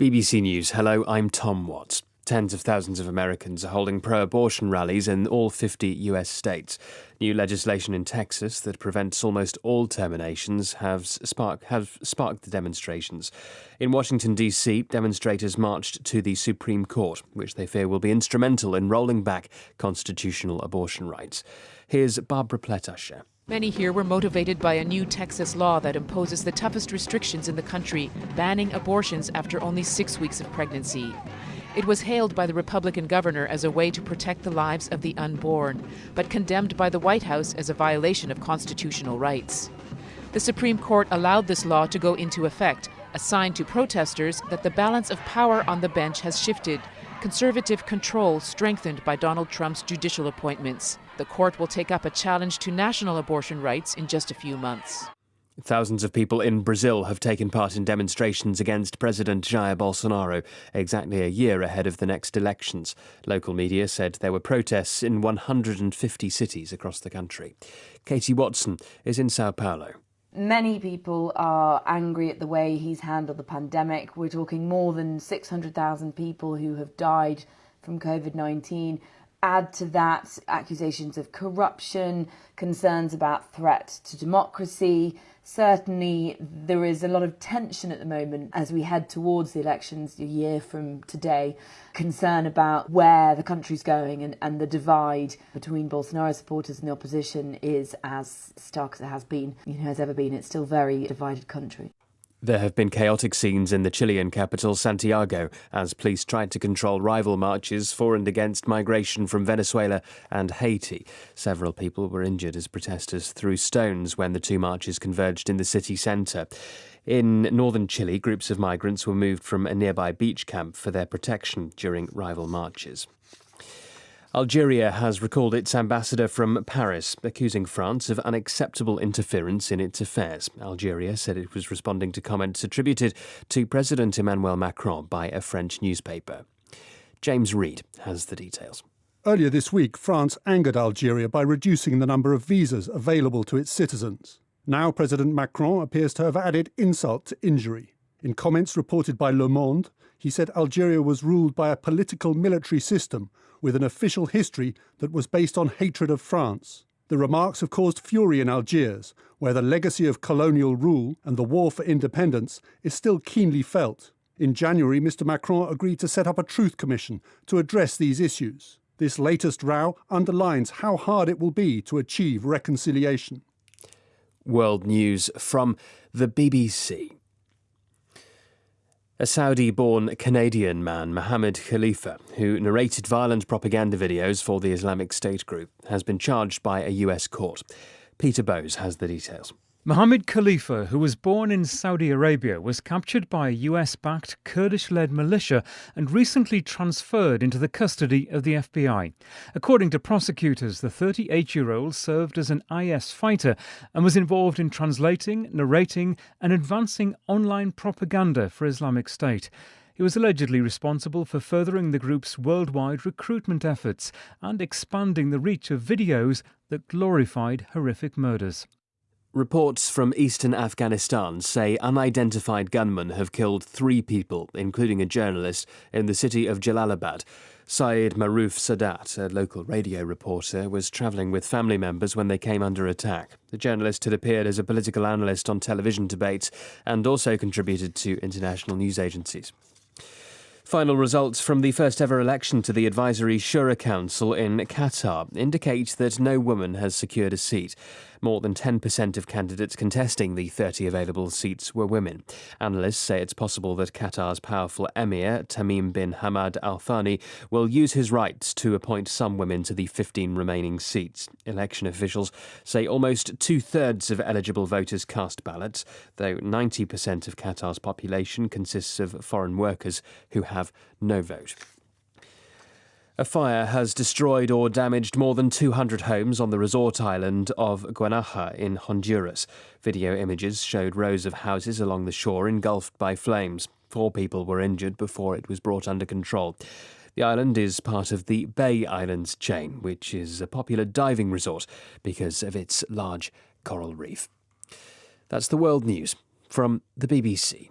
BBC News, hello, I'm Tom Watts. Tens of thousands of Americans are holding pro-abortion rallies in all 50 US states. New legislation in Texas that prevents almost all terminations have sparked the demonstrations. In Washington, D.C., demonstrators marched to the Supreme Court, which they fear will be instrumental in rolling back constitutional abortion rights. Here's Barbara Pletasher. Many here were motivated by a new Texas law that imposes the toughest restrictions in the country, banning abortions after only 6 weeks of pregnancy. It was hailed by the Republican governor as a way to protect the lives of the unborn, but condemned by the White House as a violation of constitutional rights. The Supreme Court allowed this law to go into effect, a sign to protesters that the balance of power on the bench has shifted, conservative control strengthened by Donald Trump's judicial appointments. The court will take up a challenge to national abortion rights in just a few months. Thousands of people in Brazil have taken part in demonstrations against President Jair Bolsonaro, exactly a year ahead of the next elections. Local media said there were protests in 150 cities across the country. Katie Watson is in Sao Paulo. Many people are angry at the way he's handled the pandemic. We're talking more than 600,000 people who have died from COVID-19. Add to that accusations of corruption, concerns about threat to democracy. Certainly there is a lot of tension at the moment as we head towards the elections a year from today. Concern about where the country's going and the divide between Bolsonaro supporters and the opposition is as stark as it has been, has ever been. It's still a very divided country. There have been chaotic scenes in the Chilean capital, Santiago, as police tried to control rival marches for and against migration from Venezuela and Haiti. Several people were injured as protesters threw stones when the two marches converged in the city centre. In northern Chile, groups of migrants were moved from a nearby beach camp for their protection during rival marches. Algeria has recalled its ambassador from Paris, accusing France of unacceptable interference in its affairs. Algeria said it was responding to comments attributed to President Emmanuel Macron by a French newspaper. James Reid has the details. Earlier this week, France angered Algeria by reducing the number of visas available to its citizens. Now President Macron appears to have added insult to injury. In comments reported by Le Monde, he said Algeria was ruled by a political military system with an official history that was based on hatred of France. The remarks have caused fury in Algiers, where the legacy of colonial rule and the war for independence is still keenly felt. In January, Mr. Macron agreed to set up a truth commission to address these issues. This latest row underlines how hard it will be to achieve reconciliation. World news from the BBC. A Saudi-born Canadian man, Mohammed Khalifa, who narrated violent propaganda videos for the Islamic State group, has been charged by a US court. Peter Bowes has the details. Mohammed Khalifa, who was born in Saudi Arabia, was captured by a US-backed Kurdish-led militia and recently transferred into the custody of the FBI. According to prosecutors, the 38-year-old served as an IS fighter and was involved in translating, narrating and advancing online propaganda for Islamic State. He was allegedly responsible for furthering the group's worldwide recruitment efforts and expanding the reach of videos that glorified horrific murders. Reports from eastern Afghanistan say unidentified gunmen have killed 3 people, including a journalist, in the city of Jalalabad. Syed Maruf Sadat, a local radio reporter, was travelling with family members when they came under attack. The journalist had appeared as a political analyst on television debates and also contributed to international news agencies. Final results from the first ever election to the Advisory Shura Council in Qatar indicate that no woman has secured a seat. More than 10% of candidates contesting the 30 available seats were women. Analysts say it's possible that Qatar's powerful emir, Tamim bin Hamad Al Thani, will use his rights to appoint some women to the 15 remaining seats. Election officials say almost 2/3 of eligible voters cast ballots, though 90% of Qatar's population consists of foreign workers who have no vote. A fire has destroyed or damaged more than 200 homes on the resort island of Guanaja in Honduras. Video images showed rows of houses along the shore engulfed by flames. 4 people were injured before it was brought under control. The island is part of the Bay Islands chain, which is a popular diving resort because of its large coral reef. That's the world news from the BBC.